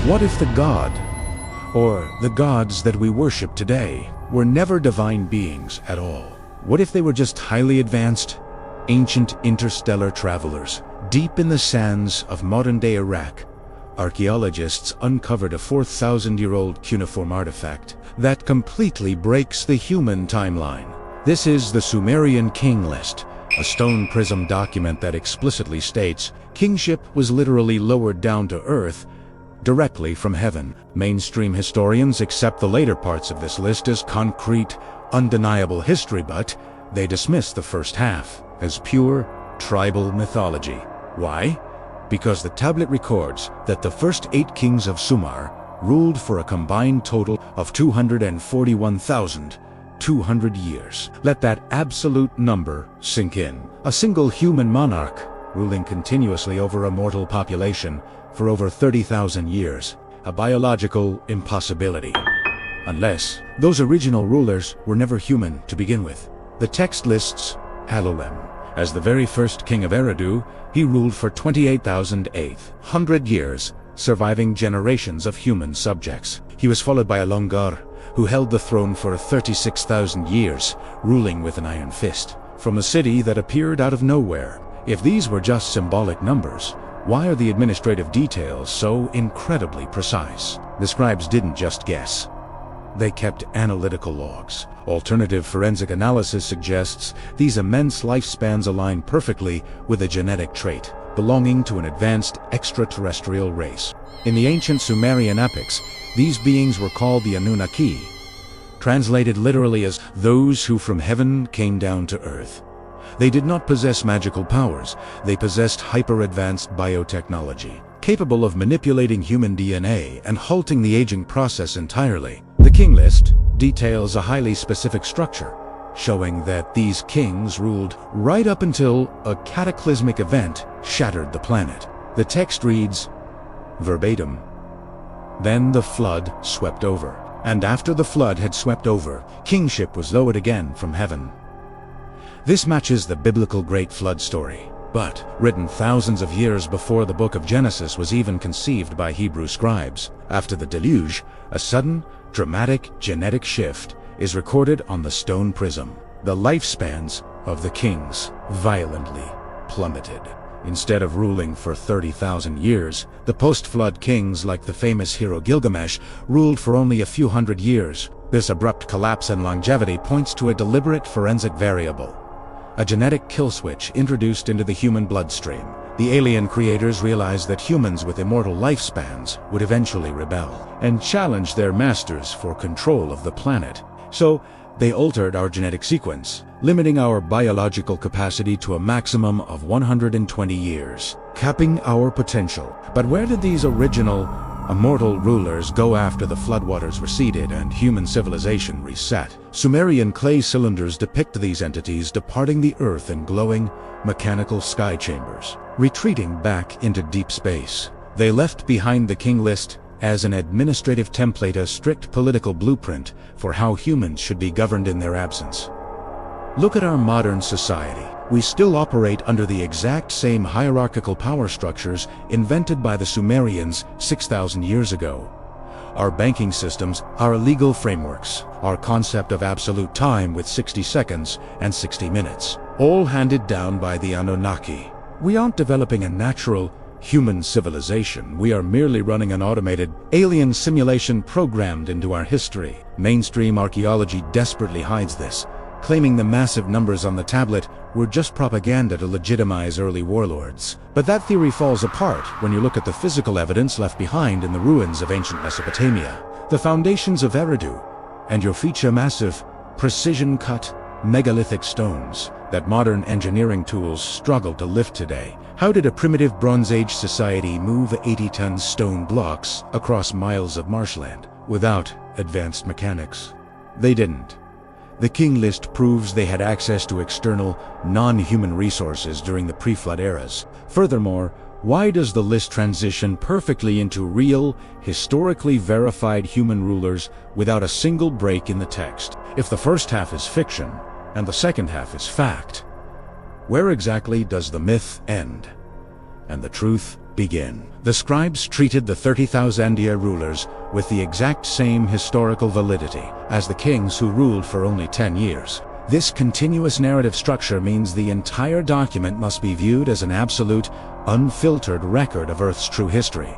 What if the god, or the gods that we worship today, were never divine beings at all? What if they were just highly advanced, ancient interstellar travelers? Deep in the sands of modern-day Iraq, archaeologists uncovered a 4,000-year-old cuneiform artifact that completely breaks the human timeline. This is the Sumerian King List, a stone prism document that explicitly states kingship was literally lowered down to earth directly from heaven. Mainstream historians accept the later parts of this list as concrete, undeniable history, but they dismiss the first half as pure tribal mythology. Why? Because the tablet records that the first 8 kings of Sumer ruled for a combined total of 241,200 years. Let that absolute number sink in. A single human monarch ruling continuously over a mortal population for over 30,000 years. A biological impossibility. Unless those original rulers were never human to begin with. The text lists Halolem as the very first king of Eridu. He ruled for 28,800 years, surviving generations of human subjects. He was followed by Alongar, who held the throne for 36,000 years, ruling with an iron fist, from a city that appeared out of nowhere. If these were just symbolic numbers, why are the administrative details so incredibly precise? The scribes didn't just guess. They kept analytical logs. Alternative forensic analysis suggests these immense lifespans align perfectly with a genetic trait belonging to an advanced extraterrestrial race. In the ancient Sumerian epics, these beings were called the Anunnaki, translated literally as those who from heaven came down to earth. They did not possess magical powers. They possessed hyper-advanced biotechnology, capable of manipulating human DNA and halting the aging process entirely. The King List details a highly specific structure, showing that these kings ruled right up until a cataclysmic event shattered the planet. The text reads, verbatim, "Then the flood swept over, and after the flood had swept over, kingship was lowered again from heaven." This matches the biblical Great Flood story, but written thousands of years before the book of Genesis was even conceived by Hebrew scribes. After the deluge, a sudden, dramatic genetic shift is recorded on the stone prism. The lifespans of the kings violently plummeted. Instead of ruling for 30,000 years, the post-flood kings like the famous hero Gilgamesh ruled for only a few hundred years. This abrupt collapse in longevity points to a deliberate forensic variable, a genetic kill switch introduced into the human bloodstream. The alien creators realized that humans with immortal lifespans would eventually rebel and challenge their masters for control of the planet. So, they altered our genetic sequence, limiting our biological capacity to a maximum of 120 years, capping our potential. But where did these original, immortal rulers go after the floodwaters receded and human civilization reset? Sumerian clay cylinders depict these entities departing the Earth in glowing, mechanical sky chambers, retreating back into deep space. They left behind the King List as an administrative template, a strict political blueprint for how humans should be governed in their absence. Look at our modern society. We still operate under the exact same hierarchical power structures invented by the Sumerians 6,000 years ago. Our banking systems, our legal frameworks, our concept of absolute time with 60 seconds and 60 minutes, all handed down by the Anunnaki. We aren't developing a natural, human civilization. We are merely running an automated, alien simulation programmed into our history. Mainstream archaeology desperately hides this, claiming the massive numbers on the tablet were just propaganda to legitimize early warlords. But that theory falls apart when you look at the physical evidence left behind in the ruins of ancient Mesopotamia. The foundations of Eridu, and your feature massive, precision-cut, megalithic stones that modern engineering tools struggle to lift today. How did a primitive Bronze Age society move 80-ton stone blocks across miles of marshland without advanced mechanics? They didn't. The King List proves they had access to external, non-human resources during the pre-flood eras. Furthermore, why does the list transition perfectly into real, historically verified human rulers without a single break in the text? If the first half is fiction, and the second half is fact, where exactly does the myth end and the truth begin. The scribes treated the 30,000-year rulers with the exact same historical validity as the kings who ruled for only 10 years. This continuous narrative structure means the entire document must be viewed as an absolute, unfiltered record of Earth's true history.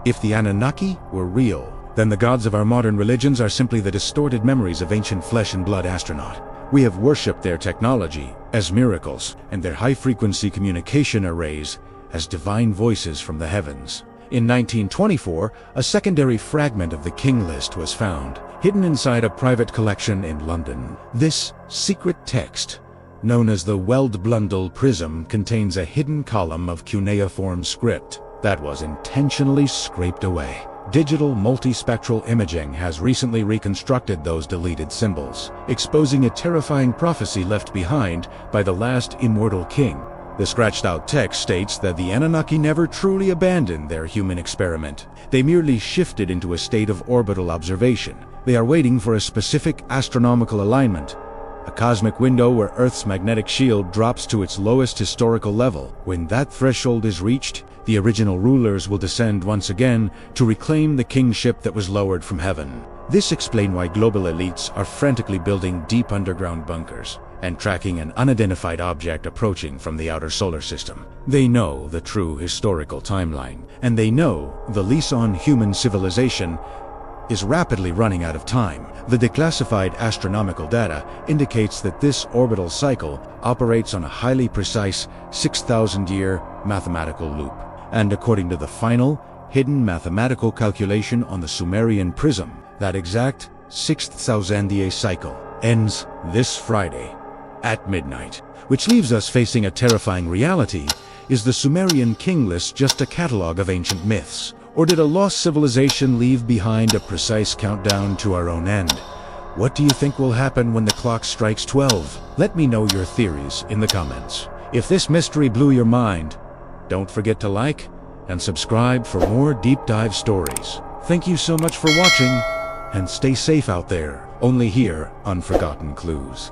If the Anunnaki were real, then the gods of our modern religions are simply the distorted memories of ancient flesh and blood astronaut. We have worshipped their technology as miracles, and their high-frequency communication arrays as divine voices from the heavens. In 1924, a secondary fragment of the King List was found, hidden inside a private collection in London. This secret text, known as the Weld-Blundell Prism, contains a hidden column of cuneiform script that was intentionally scraped away. Digital multispectral imaging has recently reconstructed those deleted symbols, exposing a terrifying prophecy left behind by the last immortal king. The scratched-out text states that the Anunnaki never truly abandoned their human experiment. They merely shifted into a state of orbital observation. They are waiting for a specific astronomical alignment, a cosmic window where Earth's magnetic shield drops to its lowest historical level. When that threshold is reached, the original rulers will descend once again to reclaim the kingship that was lowered from heaven. This explains why global elites are frantically building deep underground bunkers and tracking an unidentified object approaching from the outer solar system. They know the true historical timeline, and they know the lease on human civilization is rapidly running out of time. The declassified astronomical data indicates that this orbital cycle operates on a highly precise 6,000-year mathematical loop. And according to the final, hidden mathematical calculation on the Sumerian prism, that exact 6,000-year cycle ends this Friday at midnight. Which leaves us facing a terrifying reality. Is the Sumerian King List just a catalog of ancient myths? Or did a lost civilization leave behind a precise countdown to our own end? What do you think will happen when the clock strikes 12? Let me know your theories in the comments. If this mystery blew your mind, don't forget to like and subscribe for more deep dive stories. Thank you so much for watching, and stay safe out there, only here on Forgotten Clues.